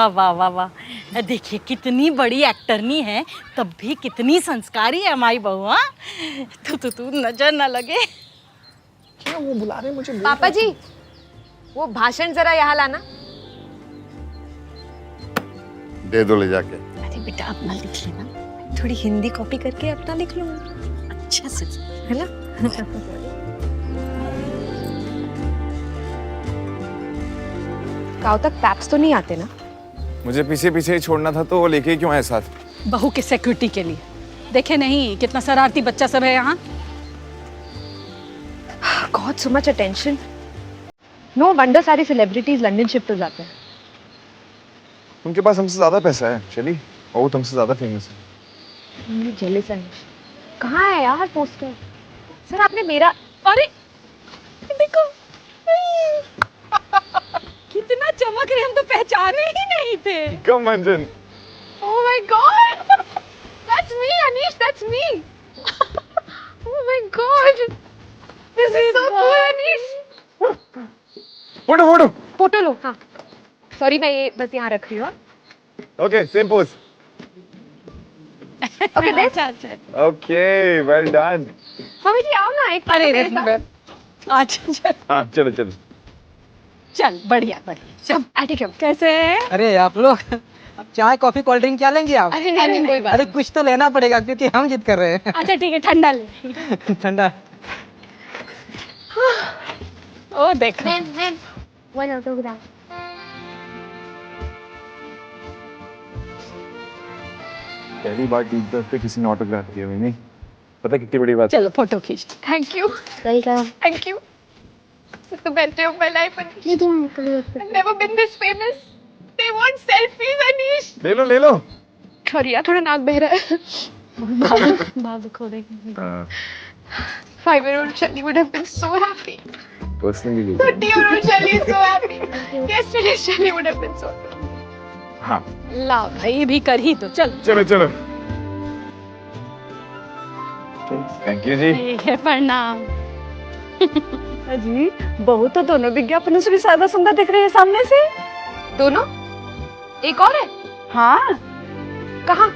वाह वाह वाह वाह, देखिए कितनी बड़ी एक्टरनी है, तब भी कितनी संस्कारी है हमारी बहू। हाँ तू नजर न लगे। क्या वो बुला रहे मुझे? पापा जी, वो भाषण जरा यहाँ लाना। दे दो ले जाके। अरे बेटा अपना लिख लेना, थोड़ी हिंदी कॉपी करके अपना लिख लो अच्छा से, है ना? गाँव तक पैप्स तो नहीं आते ना? मुझे पीछे पीछे ही छोड़ना था तो वो लेके क्यों आए साथ? बहू के सिक्योरिटी के लिए। देखे नहीं कितना शरारती बच्चा सब है यहाँ। God, so much attention. No wonder सारी सेलिब्रिटीज लंदन शिफ्ट हो जाते हैं। उनके पास हमसे ज्यादा पैसा है शैली, और वो तुमसे ज्यादा फेमस है। मेरी जेलस है। कहाँ है यार पोस्टर? सर आपने मेरा, अरे देखो कितना चमक रहे, हम तो पहचाने ही नहीं थे। कम अंजन। oh my God, that's me Anish, that's me. oh my God, this is so cool Anish. Photo photo. Photo लो। हाँ सॉरी, मैं ये बस यहाँ रख रही हूँ। Okay same pose. ओके देख। अच्छा ओके वेल डन। मम्मी जी आओ ना एक। अरे हाँ चलो चलो। चल बढ़िया बढ़िया। चल ठीक है। कैसे है? अरे आप लोग अब चाय कॉफी कोल्ड ड्रिंक क्या लेंगे आप? अरे नहीं कोई बात। अरे कुछ तो लेना पड़ेगा क्योंकि हम जिद कर रहे हैं। अच्छा ठीक है, ठंडा ले। ठंडा। ओ देखो मैन वो ना तो गुदा। पहली बार टीचर पे किसी ने ऑटोग्राफ किया हुआ नहीं, पता कितनी बड़ी बात। चलो फोटो खींच। Thank you. Welcome. Thank you. It's the best day of my life. I've never been this famous. They want selfies, Anish. ले लो ले लो। Sorry यार, थोड़ा नाक बह रहा है। बाबू को देख। 5-year-old Shelly would have been so happy. Personally 30-year-old Shelly is so happy. Yesterday Shelly would have been so happy. हाँ ला भाई भी कर ही दो। चल चलो चलो। थैंक यू जी। ये प्रणाम। जी बहू तो दोनों विज्ञापनों से भी ज्यादा सुंदर दिख रही है सामने से। दोनों? एक और है? हाँ कहाँ?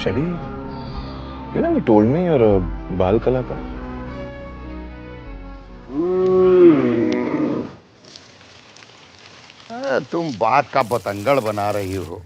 शैली, you never told me you're a बाल कलाकार. तुम बात का बतंगड़ बना रही हो।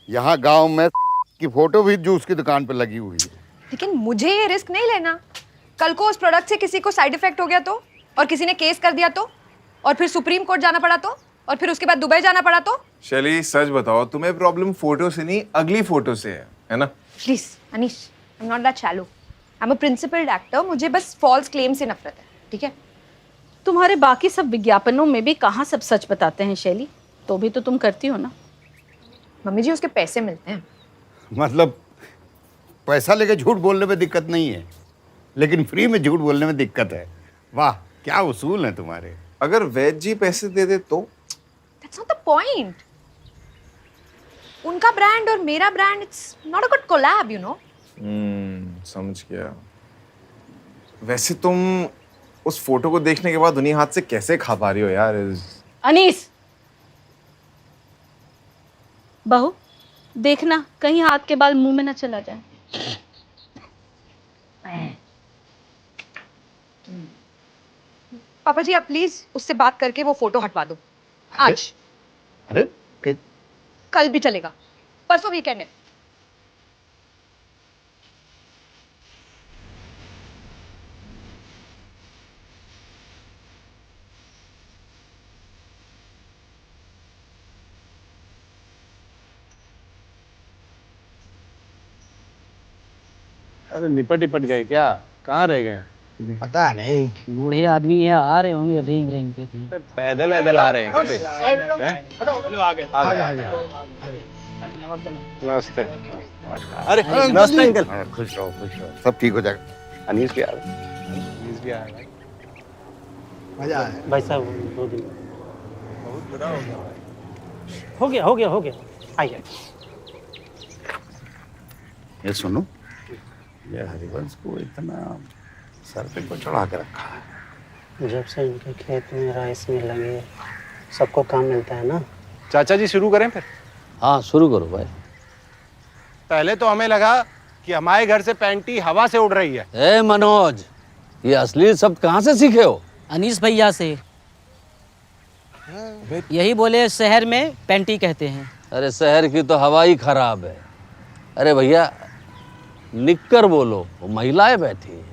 यहाँ गांव में की फोटो भी जूस की दुकान पे लगी हुई है। लेकिन मुझे ये रिस्क नहीं लेना। कल को उस प्रोडक्ट से किसी को साइड इफेक्ट हो गया तो, और किसी ने केस कर दिया तो, और फिर सुप्रीम कोर्ट जाना पड़ा तो, और फिर उसके बाद दुबई जाना पड़ा तो। शैली सच बताओ, तुम्हें प्रॉब्लम फोटो से नहीं अगली फोटो से है ना? Please Anish, I am not that shallow. I am a principled actor. मुझे बस फॉल्स क्लेम से नफरत है, ठीक है? तुम्हारे बाकी सब विज्ञापनों में भी कहाँ सब सच बताते हैं शैली, तो भी तो तुम करती हो ना। मम्मी जी उसके पैसे मिलते हैं। मतलब पैसा लेके झूठ बोलने में दिक्कत नहीं है, लेकिन फ्री में झूठ बोलने में दिक्कत है। वाह क्या उसूल है तुम्हारे। अगर वैद जी पैसे दे दे तो? That's not the point. उनका ब्रांड और मेरा brand, it's not a good collab, you know. समझ गया। वैसे तुम उस फोटो को देखने के बाद उन्हीं हाथ से कैसे खा पा रही हो यार? अनीस, बहू देखना कहीं हाथ के बाल मुंह में ना चला जाए। पापा जी आप प्लीज उससे बात करके वो फोटो हटवा दो आज। अरे कल भी चलेगा, परसों वीकेंड है। अरे निपट निपट गए क्या? कहाँ रह गए? पता नहीं, बूढ़े आदमी है, आ रहे होंगे रेंग रेंग के। पैदल पैदल आ रहे हैं। नमस्ते। अरे नमस्ते अंकल। खुश रहो सब ठीक हो जाएगा। अनीस भी आ रहा है। अनीस भी आ रहा है। मजा आया। भाई साहब 2 दिन बहुत बुरा हो गया भाई। हो गया आइए। ये सुनो, ये हरिवंश को इतना सर पे को चढ़ा के रखा है। जब से इनके खेत में राइस में लगे सबको काम मिलता है ना। चाचा जी शुरू करें फिर। हाँ शुरू करो भाई। पहले तो हमें लगा कि हमारे घर से पैंटी हवा से उड़ रही है। ए मनोज, ये असली शब्द कहाँ से सीखे हो? अनीस भैया से। यही बोले शहर में पैंटी कहते हैं। अरे शहर की तो हवा ही खराब है। अरे भैया निक्कर बोलो, वो महिलाएं बैठी हैं।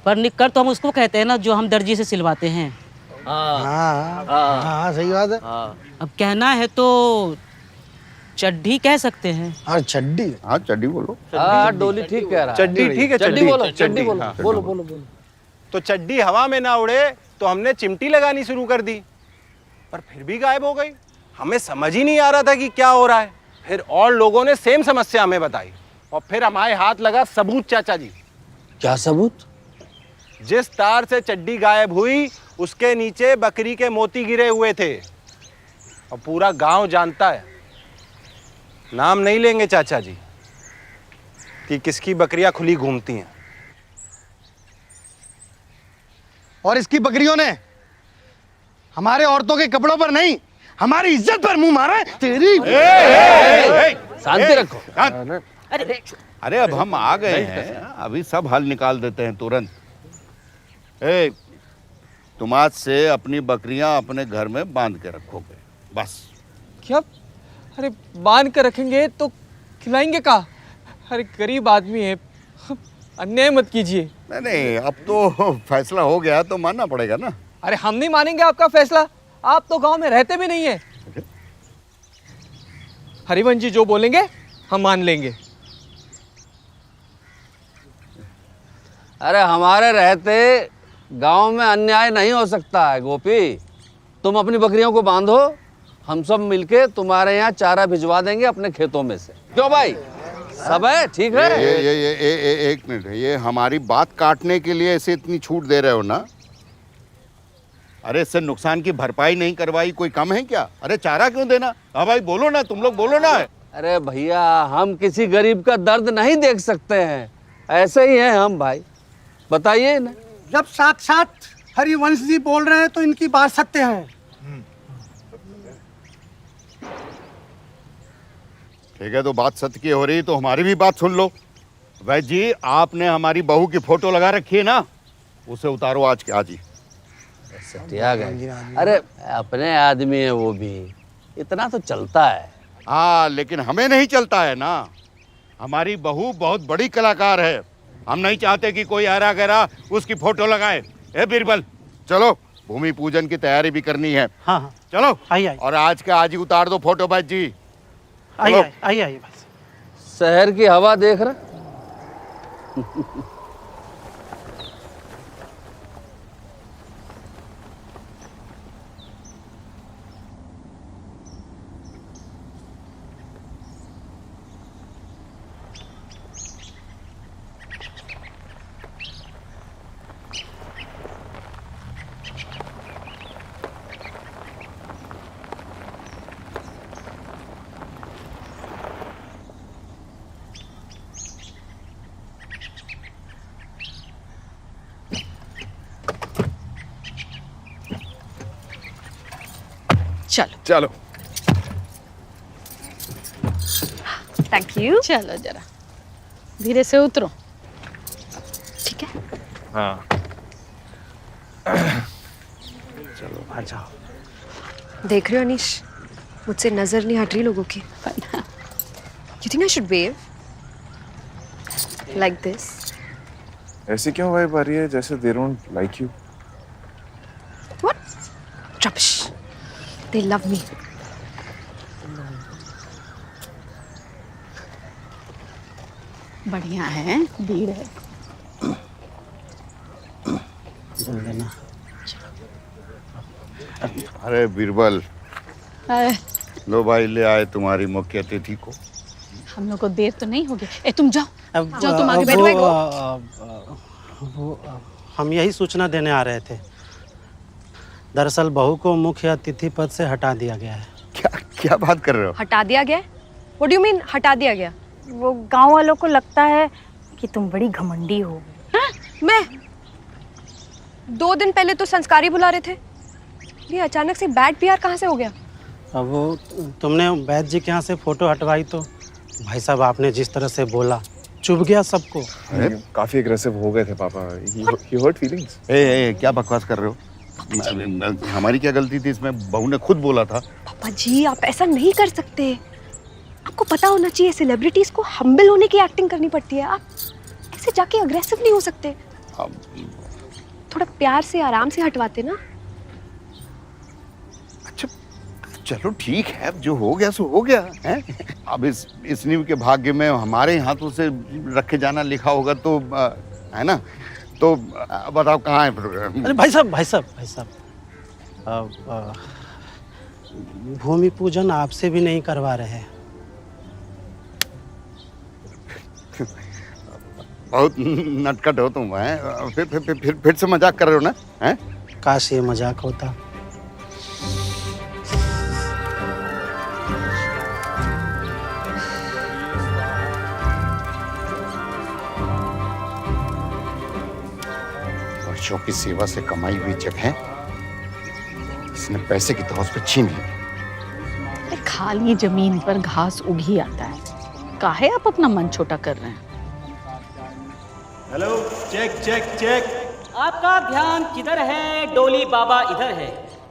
पर निक्कर तो हम उसको कहते हैं ना जो हम दर्जी से सिलवाते हैं। हाँ सही बात है। अब कहना है तो चड्ढी कह सकते हैं। और चड्डी। हाँ चड्डी बोलो। हाँ डोली ठीक कह रहा है। चड्डी ठीक है। चड्डी बोलो, चड्डी चड्डी, बोलो, हाँ। बोलो बोलो बोलो। तो चड्डी हवा में ना उड़े तो हमने चिमटी लगानी शुरू कर दी, पर फिर भी गायब हो गई। हमें समझ ही नहीं आ रहा था कि क्या हो रहा है। फिर और लोगों ने सेम समस्या हमें बताई और फिर हमारे हाथ लगा सबूत। चाचा जी, क्या सबूत? जिस तार से चड्डी गायब हुई उसके नीचे बकरी के मोती गिरे हुए थे और पूरा गांव जानता है। नाम नहीं लेंगे चाचा जी कि किसकी बकरियां खुली घूमती हैं। और इसकी बकरियों ने हमारे औरतों के कपड़ों पर नहीं, हमारी इज्जत पर मुंह मारा है। तेरी शांति रखो। अरे अब हम आ गए हैं, अभी सब हल निकाल देते हैं तुरंत। ए, तुम आज से अपनी बकरियां अपने घर में बांध के रखोगे, बस। क्या? अरे बांध कर रखेंगे तो खिलाएंगे का? अरे गरीब आदमी है, अन्याय मत कीजिए। नहीं नहीं, अब तो फैसला हो गया तो मानना पड़ेगा ना। अरे हम नहीं मानेंगे आपका फैसला, आप तो गांव में रहते भी नहीं है। हरिवंश जी जो बोलेंगे हम मान लेंगे। अरे हमारे रहते गांव में अन्याय नहीं हो सकता है गोपी। तुम अपनी बकरियों को बांधो, हम सब मिलके तुम्हारे यहाँ चारा भिजवा देंगे अपने खेतों में से। क्यों भाई, सब है ठीक है? ये एक मिनट, ये हमारी बात काटने के लिए ऐसे इतनी छूट दे रहे हो ना? अरे इससे नुकसान की भरपाई नहीं करवाई कोई कम है क्या? अरे चारा क्यों देना? हाँ भाई बोलो ना, तुम लोग बोलो ना। अरे भैया हम किसी गरीब का दर्द नहीं देख सकते हैं, ऐसे ही हैं हम भाई, बताइए ना। जब साक्षात हरिवंश जी बोल रहे हैं तो इनकी बात सत्य है। ठीक है, तो बात सत्य की हो रही तो हमारी भी बात सुन लो। वैद्य जी, आपने हमारी बहू की फोटो लगा रखी है ना, उसे उतारो आज के आज ही। सटिया गए। अरे अपने आदमी है वो भी, इतना तो चलता है। हाँ लेकिन हमें नहीं चलता है ना। हमारी बहू बहुत बड़ी कलाकार है, हम नहीं चाहते कि कोई आरा गहरा उसकी फोटो लगाए। ए बीरबल, चलो भूमि पूजन की तैयारी भी करनी है। हाँ हाँ चलो आइए और आज का आज ही उतार दो फोटो वैद्य जी। आइए बस। शहर की हवा देख रहे? चलो चलो थैंक यू। चलो जरा धीरे से उतरो। ठीक है, हाँ चलो आ जाओ। देख रहे हो अनीश, मुझसे नजर नहीं हट रही लोगों की। You think I should wave like this? ऐसे क्यों वाइब आ रही है जैसे they don't like you? What rubbish, they love me. बढ़िया है, भीड़ है। बोल देना। अरे बीरबल, अरे, लो भाई ले आए तुम्हारी मुख्य अतिथि को। हम लोग को देर तो नहीं होगी। ए तुम जाओ, अब जाओ तुम आगे बैठो। वो हम यही सूचना देने आ रहे थे। दरअसल बहू को मुख्य अतिथि पद से हटा दिया गया है। क्या क्या बात कर रहे हो? हटा दिया गया? व्हाट डू यू मीन हटा दिया गया? वो गांव वालों को लगता है कि तुम बड़ी घमंडी हो। मैं 2 दिन पहले तो संस्कारी बुला रहे थे, ये अचानक से बैड पीआर कहाँ से हो गया? अब वो तुमने वैद्य जी के यहाँ से फोटो हटवाई तो भाई साहब आपने जिस तरह से बोला चुभ गया सबको। अरे काफी एग्रेसिव हो गए थे पापा। He hurt feelings. ए, क्या बकवास कर रहे हो? हमारी क्या गलती थी इसमें? बहू ने खुद बोला था। पापा जी आप ऐसा नहीं कर सकते, आपको पता होना चाहिए सेलिब्रिटीज को हम्बल होने की एक्टिंग करनी पड़ती है। आप ऐसे जाके अग्रेसिव नहीं हो सकते, थोड़ा प्यार से आराम से हटवाते ना। अच्छा चलो ठीक है, अब जो हो गया सो हो गया है। अब इस नींव के भाग्य में हमारे हाथों से रखे जाना लिखा होगा तो है ना। तो बताओ कहाँ है प्रोग्राम? अरे भाई साहब भूमि पूजन आपसे भी नहीं करवा रहे हैं। बहुत नटखट हो तुम हैं। फिर से मजाक कर रहे हो ना? हैं? काश ये मजाक होता। वर्षों की सेवा से कमाई हुई जगह इसने पैसे की तौर पे छीन ली। खाली जमीन पर घास उग ही आता है, काहे आप अपना मन छोटा कर रहे हैं? Hello, check check check. आपका ध्यान किधर है? डोली बाबा इधर है।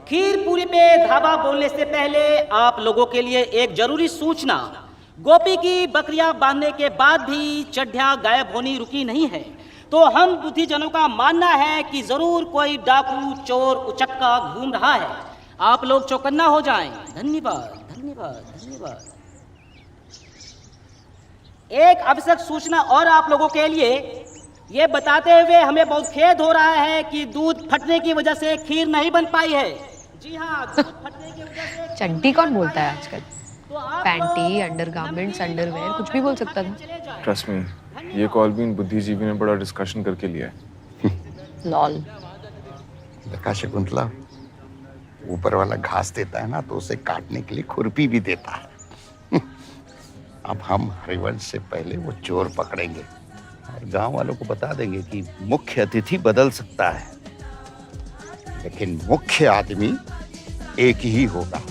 खीरपुरी पे धाबा बोलने से पहले आप लोगों के लिए एक जरूरी सूचना। गोपी की बकरियां बांधने के बाद भी चड्ढियां गायब होनी रुकी नहीं है, तो हम बुद्धिजनों का मानना है कि जरूर कोई डाकू चोर उचक्का घूम रहा है। आप लोग चौकन्ना हो जाएं। धन्यवाद धन्यवाद धन्यवाद। एक आवश्यक सूचना और आप लोगों के लिए, ये बताते हुए हमें बहुत खेद हो रहा है कि दूध फटने की वजह से खीर नहीं बन पाई है। जी हाँ, दूध फटने की वजह से। चड्डी कौन बोलता है आजकल? पैंटी, अंडरगारमेंट्स, अंडरवेयर, कुछ भी बोल सकता था। ट्रस्ट मी, ये कॉल भी इन बुद्धिजीवी ने बड़ा डिस्कशन करके लिया है। लॉल। देखा शकुंतला, ऊपर वाला घास देता है ना तो उसे काटने के लिए खुरपी भी देता है। अब हम हरिवंश से पहले वो चोर पकड़ेंगे और गांव वालों को बता देंगे कि मुख्य अतिथि बदल सकता है, लेकिन मुख्य आदमी एक ही होगा।